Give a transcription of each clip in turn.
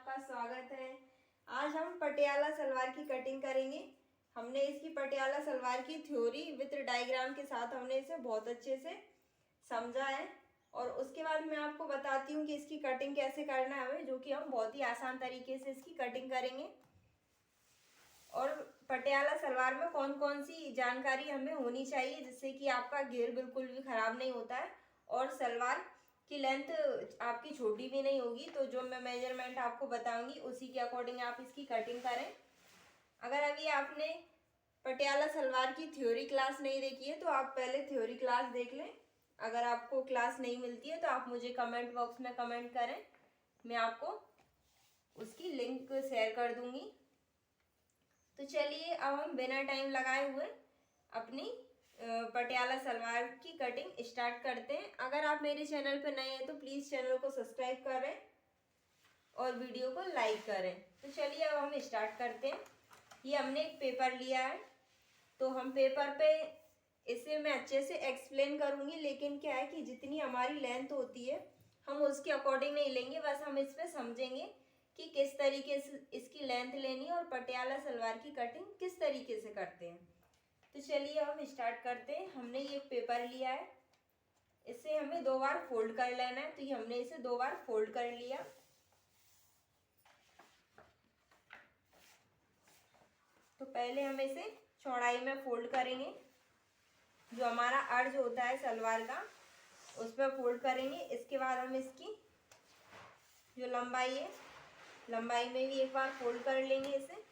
आपका स्वागत है। आज हम पटियाला सलवार की कटिंग करेंगे। हमने इसकी पटियाला सलवार की थ्योरी विद डायग्राम के साथ हमने इसे बहुत अच्छे से समझा है और उसके बाद मैं आपको बताती हूँ कि इसकी कटिंग कैसे करना है हमें, जो कि हम बहुत ही आसान तरीके से इसकी कटिंग करेंगे। और पटियाला सलवार में कौन कौन सी जानकारी हमें होनी चाहिए जिससे कि आपका घेर बिल्कुल भी खराब नहीं होता है और सलवार की लेंथ आपकी छोटी भी नहीं होगी। तो जो मैं मेजरमेंट आपको बताऊंगी उसी के अकॉर्डिंग आप इसकी कटिंग करें। अगर अभी आपने पटियाला सलवार की थ्योरी क्लास नहीं देखी है तो आप पहले थ्योरी क्लास देख लें। अगर आपको क्लास नहीं मिलती है तो आप मुझे कमेंट बॉक्स में कमेंट करें, मैं आपको उसकी लिंक शेयर कर दूंगी। तो चलिए अब हम बिना टाइम लगाए हुए अपनी पटियाला सलवार की कटिंग स्टार्ट करते हैं। अगर आप मेरे चैनल पर नए हैं तो प्लीज़ चैनल को सब्सक्राइब करें और वीडियो को लाइक करें। तो चलिए अब हम स्टार्ट करते हैं। ये हमने एक पेपर लिया है, तो हम पेपर पे इसे मैं अच्छे से एक्सप्लेन करूँगी, लेकिन क्या है कि जितनी हमारी लेंथ होती है हम उसके अकॉर्डिंग नहीं लेंगे, बस हम इस पर समझेंगे कि किस तरीके से इसकी लेंथ लेनी है और पटियाला सलवार की कटिंग किस तरीके से करते हैं। तो चलिए हम स्टार्ट करते हैं। हमने ये पेपर लिया है, इसे हमें 2 बार फोल्ड कर लेना है। तो ये हमने इसे 2 बार फोल्ड कर लिया। तो पहले हम इसे चौड़ाई में फोल्ड करेंगे, जो हमारा अर्ज होता है सलवार का उस पर फोल्ड करेंगे। इसके बाद हम इसकी जो लंबाई है, लंबाई में भी एक बार फोल्ड कर लेंगे इसे।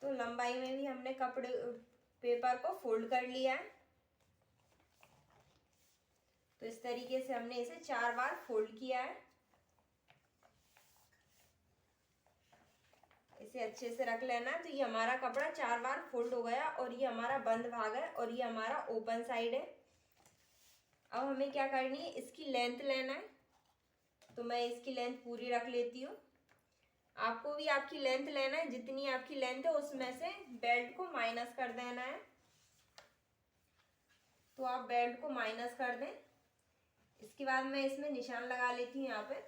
तो लंबाई में भी हमने पेपर को फोल्ड कर लिया है। तो इस तरीके से हमने इसे 4 बार फोल्ड किया है। इसे अच्छे से रख लेना। तो ये हमारा कपड़ा 4 बार फोल्ड हो गया और ये हमारा बंद भाग है और ये हमारा ओपन साइड है। अब हमें क्या करनी है, इसकी लेंथ लेना है। तो मैं इसकी लेंथ पूरी रख लेती हूँ। आपको भी आपकी लेंथ लेना है, जितनी आपकी लेंथ है उसमें से बेल्ट को माइनस कर देना है। तो आप बेल्ट को माइनस कर दें। इसके बाद मैं इसमें निशान लगा लेती हूँ यहाँ पे।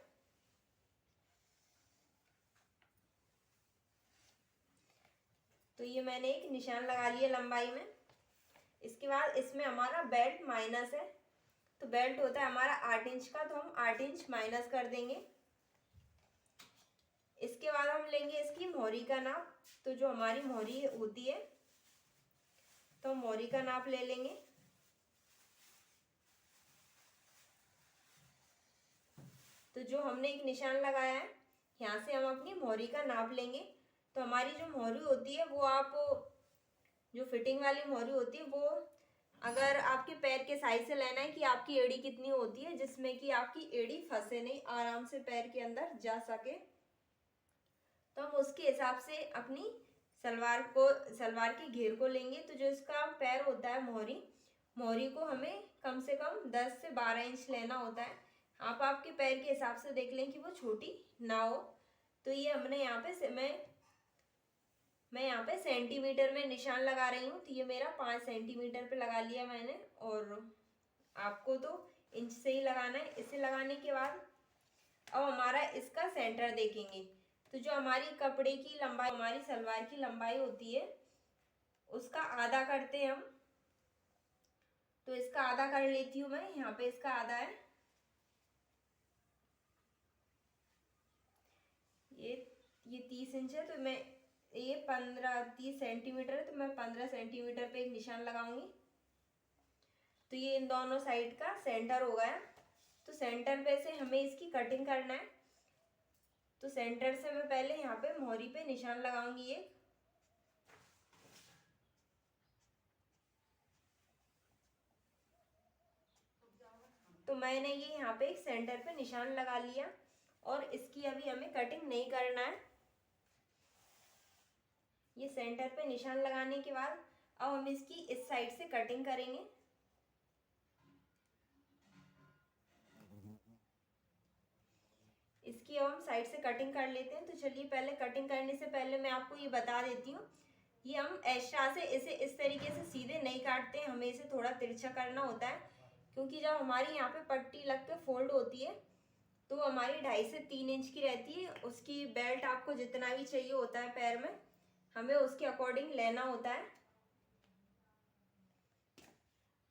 तो ये मैंने एक निशान लगा लिया लंबाई में। इसके बाद इसमें हमारा बेल्ट माइनस है। तो बेल्ट होता है हमारा 8 इंच का, तो हम 8 इंच माइनस कर देंगे। इसके बाद हम लेंगे इसकी मोहरी का नाप। तो जो हमारी मोहरी होती है तो हम मोहरी का नाप ले लेंगे। तो जो हमने एक निशान लगाया है यहाँ से हम अपनी मोहरी का नाप लेंगे। तो हमारी जो मोहरी होती है वो आप जो फिटिंग वाली मोहरी होती है वो अगर आपके पैर के साइज से लेना है कि आपकी एड़ी कितनी होती है, जिसमें कि आपकी एड़ी फंसे नहीं, आराम से पैर के अंदर जा सके। तो हम उसके हिसाब से अपनी सलवार के घेर को लेंगे। तो जो इसका पैर होता है मोहरी को हमें कम से कम 10 से 12 इंच लेना होता है। आप आपके पैर के हिसाब से देख लें कि वो छोटी ना हो। तो ये हमने यहाँ पे मैं यहाँ पे सेंटीमीटर में निशान लगा रही हूँ। तो ये मेरा 5 सेंटीमीटर पे लगा लिया मैंने, और आपको तो इंच से ही लगाना है। इसे लगाने के बाद अब हमारा इसका सेंटर देखेंगे। तो जो हमारी कपड़े की लंबाई, हमारी सलवार की लंबाई होती है उसका आधा करते हैं हम। तो इसका आधा कर लेती हूँ मैं। यहाँ पे इसका आधा है, ये 30 इंच है। तो मैं ये 30 सेंटीमीटर है, तो मैं 15 सेंटीमीटर पे एक निशान लगाऊंगी। तो ये इन दोनों साइड का सेंटर हो गया। तो सेंटर पे से हमें इसकी कटिंग करना है। तो सेंटर से मैं पहले यहाँ पे मोहरी पे निशान लगाऊंगी एक। तो मैंने ये यहाँ पे एक सेंटर पे निशान लगा लिया और इसकी अभी हमें कटिंग नहीं करना है। ये सेंटर पे निशान लगाने के बाद अब हम इसकी इस साइड से कटिंग करेंगे। इसकी अब हम साइड से कटिंग कर लेते हैं। तो चलिए पहले कटिंग करने से पहले मैं आपको ये बता देती हूँ, ये हम एक्स्ट्रा से इसे इस तरीके से सीधे नहीं काटते हैं, हमें इसे थोड़ा तिरछा करना होता है क्योंकि जब हमारी यहाँ पे पट्टी लग के फोल्ड होती है तो हमारी 2.5 से 3 इंच की रहती है। उसकी बेल्ट आपको जितना भी चाहिए होता है पैर में, हमें उसके अकॉर्डिंग लेना होता है।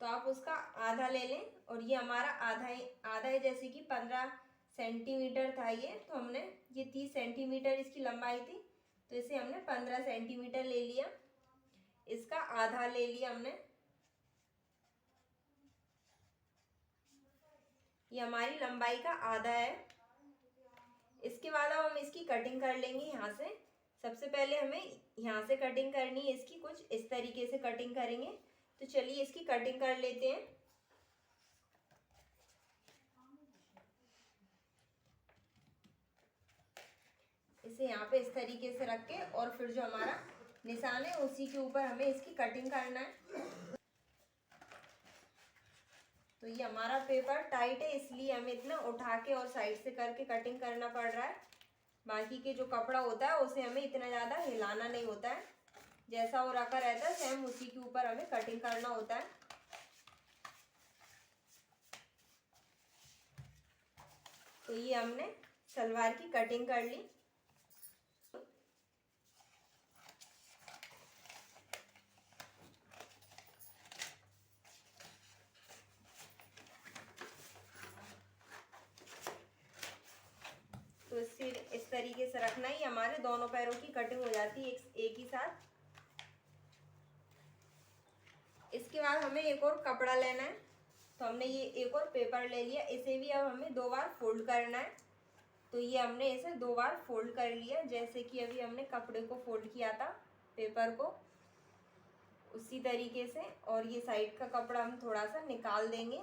तो आप उसका आधा ले लें, और ये हमारा आधा है, जैसे कि 15 सेंटीमीटर था ये, तो हमने ये 30 सेंटीमीटर इसकी लंबाई थी, तो इसे हमने 15 सेंटीमीटर ले लिया, इसका आधा ले लिया हमने। ये हमारी लंबाई का आधा है। इसके बाद अब हम इसकी कटिंग कर लेंगे यहाँ से। सबसे पहले हमें यहाँ से कटिंग करनी है इसकी, कुछ इस तरीके से कटिंग करेंगे। तो चलिए इसकी कटिंग कर लेते हैं। इसे यहाँ पे इस तरीके से रख के, और फिर जो हमारा निशान है उसी के ऊपर हमें इसकी कटिंग करना है। तो ये हमारा पेपर टाइट है, इसलिए हमें इतना उठा के और साइड से करके कटिंग करना पड़ रहा है। बाकी के जो कपड़ा होता है उसे हमें इतना ज़्यादा हिलाना नहीं होता है, जैसा वो रखा रहता है सेम उसी के ऊपर हमें कटिंग करना होता है। तो ये हमने सलवार की कटिंग कर ली। तो इस तरीके से रखना ही, हमारे दोनों पैरों की कटिंग हो जाती है एक ही साथ। इसके बाद हमें एक और कपड़ा लेना है। तो हमने ये एक और पेपर ले लिया, इसे भी अब हमें 2 बार फोल्ड करना है। तो ये हमने इसे 2 बार फोल्ड कर लिया, जैसे कि अभी हमने कपड़े को फोल्ड किया था पेपर को, उसी तरीके से। और ये साइड का कपड़ा हम थोड़ा सा निकाल देंगे।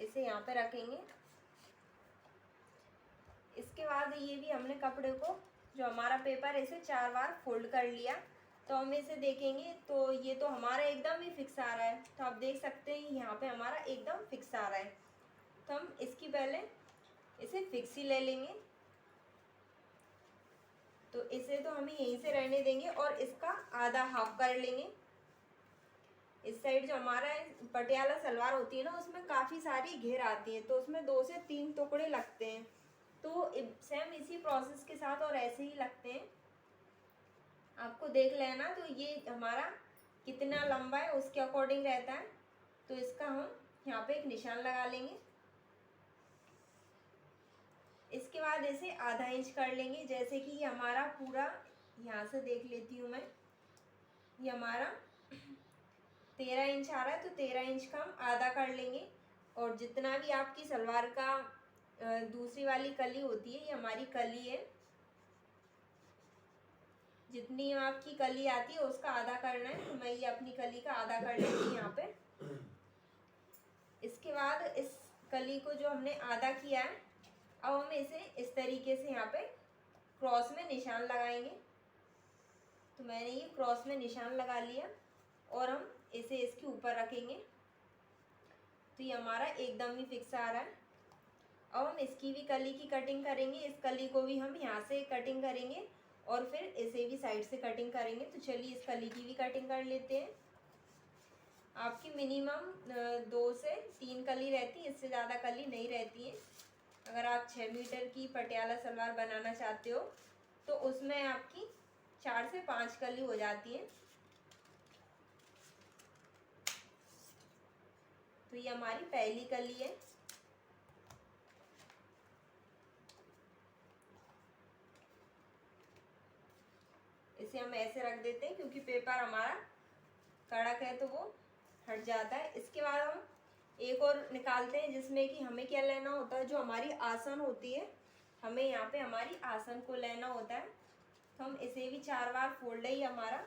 इसे यहाँ पे रखेंगे। इसके बाद ये भी हमने कपड़े को, जो हमारा पेपर है, इसे 4 बार फोल्ड कर लिया। तो हम इसे देखेंगे तो ये तो हमारा एकदम ही फिक्स आ रहा है। तो आप देख सकते हैं यहाँ पे हमारा एकदम फिक्स आ रहा है। तो हम इसकी पहले इसे फिक्स ही ले लेंगे। तो इसे तो हम यहीं से रहने देंगे और इसका आधा हाफ कर लेंगे। इस साइड जो हमारा पटियाला सलवार होती है ना, उसमें काफ़ी सारी घेर आती है, तो उसमें 2 से 3 टुकड़े लगते हैं। तो सेम इसी प्रोसेस के साथ और ऐसे ही लगते हैं, आपको देख लेना। तो ये हमारा कितना लंबा है उसके अकॉर्डिंग रहता है। तो इसका हम यहाँ पे एक निशान लगा लेंगे। इसके बाद इसे आधा इंच कर लेंगे, जैसे कि ये हमारा पूरा, यहाँ से देख लेती हूँ मैं, ये हमारा 13 इंच आ रहा है। तो 13 इंच का हम आधा कर लेंगे। और जितना भी आपकी सलवार का दूसरी वाली कली होती है, ये हमारी कली है, जितनी आपकी कली आती है उसका आधा करना है। तो मैं ये अपनी कली का आधा कर लेंगी यहाँ पे। इसके बाद इस कली को जो हमने आधा किया है, अब हम इसे इस तरीके से यहाँ पे क्रॉस में निशान लगाएंगे। तो मैंने ये क्रॉस में निशान लगा लिया और हम इसे इसके ऊपर रखेंगे। तो ये हमारा एकदम ही फिक्स आ रहा है। अब हम इसकी भी कली की कटिंग करेंगे। इस कली को भी हम यहाँ से कटिंग करेंगे और फिर इसे भी साइड से कटिंग करेंगे। तो चलिए इस कली की भी कटिंग कर लेते हैं। आपकी मिनिमम 2 से 3 कली रहती है, इससे ज़्यादा कली नहीं रहती है। अगर आप 6 मीटर की पटियाला सलवार बनाना चाहते हो तो उसमें आपकी 4 से 5 कली हो जाती है। तो ये हमारी पहली कली है। इसे हम ऐसे रख देते हैं, क्योंकि पेपर हमारा कड़क है तो वो हट जाता है। इसके बाद हम एक और निकालते हैं, जिसमें कि हमें क्या लेना होता है, जो हमारी आसन होती है, हमें यहाँ पे हमारी आसन को लेना होता है। तो हम इसे भी 4 बार फोल्ड है हमारा,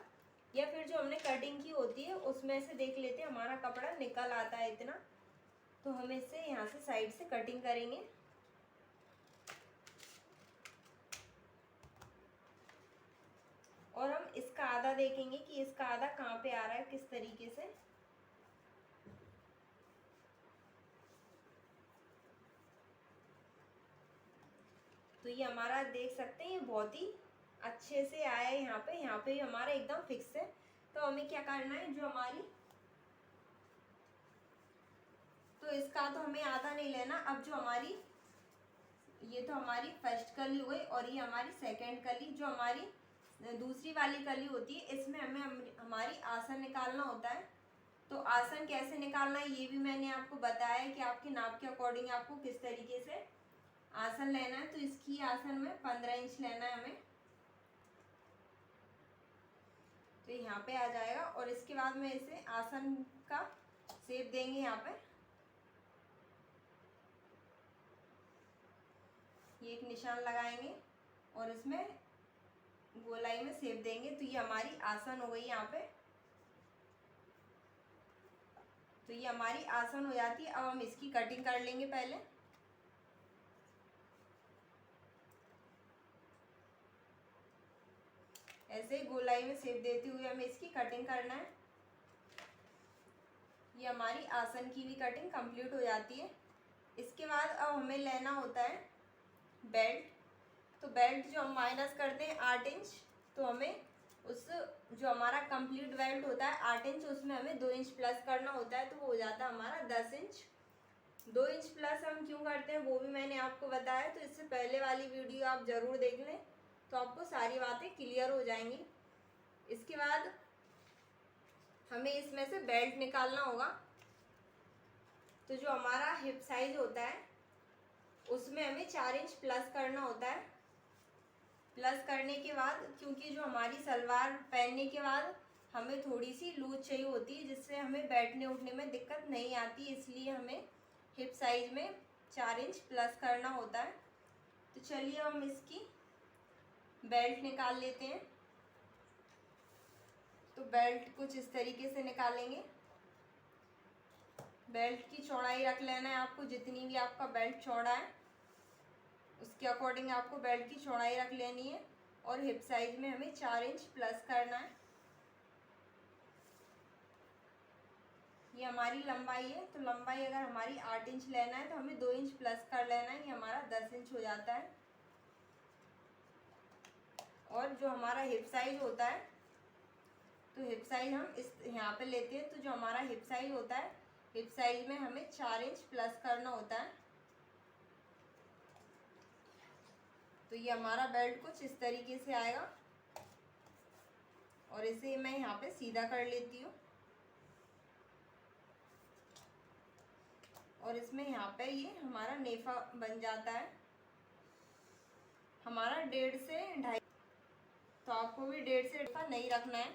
या फिर जो हमने कटिंग की होती है उसमें से देख लेते हैं हमारा कपड़ा निकल आता है इतना। तो हम इससे यहाँ से साइड से कटिंग करेंगे। और हम इसका आधा देखेंगे कि इसका आधा कहाँ पे आ रहा है, किस तरीके से। तो ये हमारा देख सकते हैं ये बहुत ही अच्छे से आया है। यहाँ पे हमारा एकदम फिक्स है। तो हमें क्या करना है, जो हमारी, तो इसका तो हमें आधा नहीं लेना। अब जो हमारी, ये तो हमारी फर्स्ट कली हुई और ये हमारी सेकंड कली, जो हमारी दूसरी वाली कली होती है, इसमें हमें हमारी आसन निकालना होता है। तो आसन कैसे निकालना है ये भी मैंने आपको बताया है कि आपके नाप के अकॉर्डिंग आपको किस तरीके से आसन लेना है। तो इसकी आसन में 15 इंच लेना है हमें। तो यहाँ पे आ जाएगा और इसके बाद में इसे आसन का शेप देंगे। यहाँ पे ये एक निशान लगाएंगे और इसमें गोलाई में शेप देंगे। तो ये हमारी आसन हो गई यहाँ पे। तो ये हमारी आसन हो जाती है। अब हम इसकी कटिंग कर लेंगे पहले। ऐसे गोलाई में शेप देते हुए हमें इसकी कटिंग करना है। ये हमारी आसन की भी कटिंग कंप्लीट हो जाती है। इसके बाद अब हमें लेना होता है बेल्ट। तो बेल्ट जो हम माइनस करते हैं 8 इंच, तो हमें उस जो हमारा कंप्लीट बेल्ट होता है 8 इंच, उसमें हमें 2 इंच प्लस करना होता है। तो वो हो जाता है हमारा 10 इंच। 2 इंच प्लस हम क्यों करते हैं वो भी मैंने आपको बताया। तो इससे पहले वाली वीडियो आप ज़रूर देख लें, तो आपको सारी बातें क्लियर हो जाएंगी। इसके बाद हमें इसमें से बेल्ट निकालना होगा। तो जो हमारा हिप साइज होता है उसमें हमें 4 इंच प्लस करना होता है। प्लस करने के बाद, क्योंकि जो हमारी सलवार पहनने के बाद हमें थोड़ी सी लूज चाहिए होती है, जिससे हमें बैठने उठने में दिक्कत नहीं आती, इसलिए हमें हिप साइज में 4 इंच प्लस करना होता है। तो चलिए हम इसकी बेल्ट निकाल लेते हैं। तो बेल्ट कुछ इस तरीके से निकालेंगे। बेल्ट की चौड़ाई रख लेना है आपको, जितनी भी आपका बेल्ट चौड़ा है उसके अकॉर्डिंग आपको बेल्ट की चौड़ाई रख लेनी है। और हिप साइज में हमें 4 इंच प्लस करना है। ये हमारी लंबाई है। तो लंबाई अगर हमारी 8 इंच लेना है तो हमें 2 इंच प्लस कर लेना है। ये हमारा 10 इंच हो जाता है। और जो हमारा हिप साइज होता है, तो हिप साइज हम इस यहाँ पे लेते हैं। तो जो हमारा हिप साइज होता है, हिप साइज में हमें 4 इंच प्लस करना होता है। तो ये हमारा बेल्ट कुछ इस तरीके से आएगा और इसे मैं यहाँ पे सीधा कर लेती हूँ। और इसमें यहाँ पे ये हमारा नेफा बन जाता है हमारा 1.5 से 2.5। तो आपको भी 1.5 से 2.5 नहीं रखना है।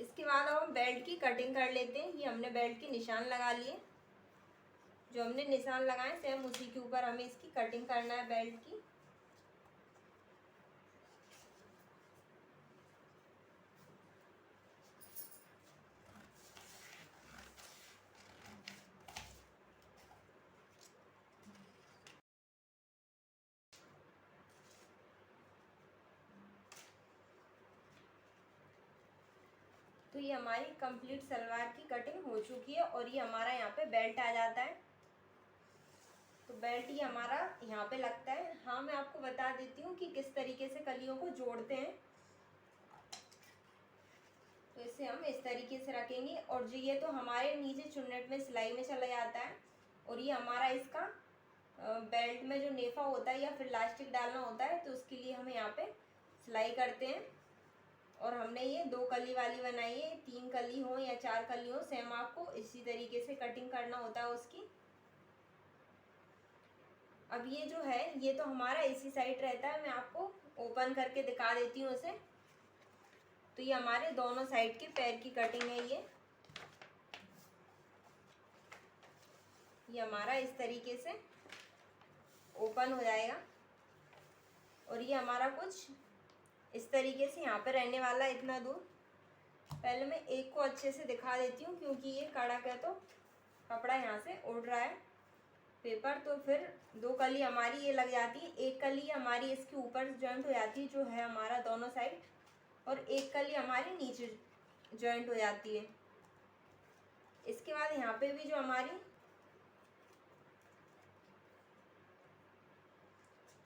इसके बाद अब हम बेल्ट की कटिंग कर लेते हैं। ये हमने बेल्ट के निशान लगा लिए। जो हमने निशान लगाए सेम उसी के ऊपर हमें इसकी कटिंग करना है बेल्ट की। तो ये हमारी कंप्लीट सलवार की कटिंग हो चुकी है और ये हमारा यहाँ पे बेल्ट आ जाता है। तो बेल्ट ये हमारा यहाँ पे लगता है। हाँ, मैं आपको बता देती हूँ कि किस तरीके से कलियों को जोड़ते हैं। तो इसे हम इस तरीके से रखेंगे और जो ये तो हमारे नीचे चुन्नट में सिलाई में चला जाता है। और ये हमारा इसका बेल्ट में जो नेफा होता है या फिर इलास्टिक डालना होता है, तो उसके लिए हम यहाँ पे सिलाई करते हैं। और हमने ये 2 कली वाली बनाई है। 3 कली हो या 4 कली हो, सेम आपको इसी तरीके से कटिंग करना होता है उसकी। अब ये जो है ये तो हमारा इसी साइड रहता है। मैं आपको ओपन करके दिखा देती हूँ इसे। तो ये हमारे दोनों साइड के पैर की कटिंग है। ये हमारा इस तरीके से ओपन हो जाएगा और ये हमारा कुछ इस तरीके से यहाँ पे रहने वाला है इतना दूर। पहले मैं एक को अच्छे से दिखा देती हूँ, क्योंकि ये कड़क है तो कपड़ा यहाँ से उड़ रहा है पेपर। तो फिर 2 कली हमारी ये लग जाती है। एक कली हमारी इसके ऊपर जॉइंट हो जाती है, जो है हमारा दोनों साइड, और एक कली हमारी नीचे जॉइंट हो जाती है। इसके बाद यहाँ पे भी जो हमारी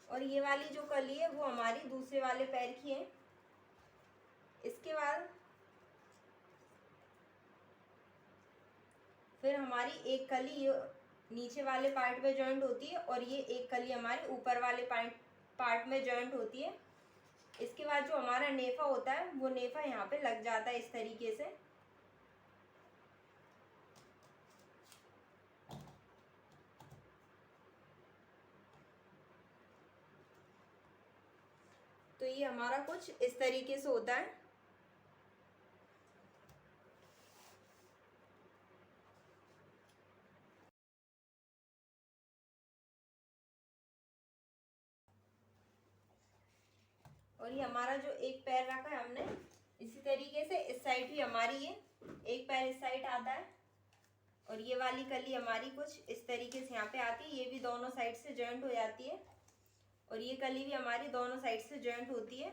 और ये वाली जो कली है वो हमारी दूसरे वाले पैर की है। इसके बाद फिर हमारी एक कली ये नीचे वाले पार्ट में जॉइंट होती है और ये एक कली हमारे ऊपर वाले पार्ट में जॉइंट होती है। इसके बाद जो हमारा नेफा होता है वो नेफा यहाँ पे लग जाता है इस तरीके से। तो ये हमारा कुछ इस तरीके से होता है। और ये हमारा जो एक पैर रखा है हमने, इसी तरीके से इस साइड भी हमारी ये एक पैर इस साइड आता है और ये वाली कली हमारी कुछ इस तरीके से यहाँ पे आती है। ये भी दोनों साइड से जॉइंट हो जाती है और ये कली भी हमारी दोनों साइड से जॉइंट होती है।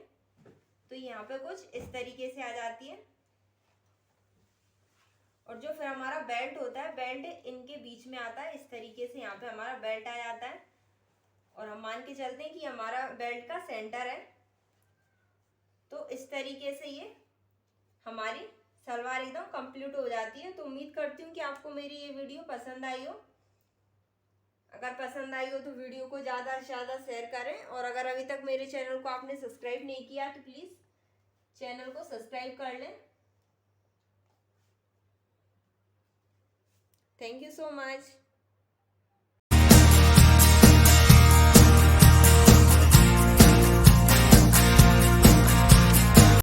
तो यहाँ पे कुछ इस तरीके से आ जाती है। और जो फिर हमारा बेल्ट होता है, बेल्ट इनके बीच में आता है इस तरीके से, यहाँ पे हमारा बेल्ट आ जाता है और हम मान के चलते हैं कि हमारा बेल्ट का सेंटर है। तो इस तरीके से ये हमारी सलवार एकदम कंप्लीट हो जाती है। तो उम्मीद करती हूँ कि आपको मेरी ये वीडियो पसंद आई हो। अगर पसंद आई हो तो वीडियो को ज़्यादा से ज़्यादा शेयर करें और अगर अभी तक मेरे चैनल को आपने सब्सक्राइब नहीं किया तो प्लीज़ चैनल को सब्सक्राइब कर लें। Thank you so much.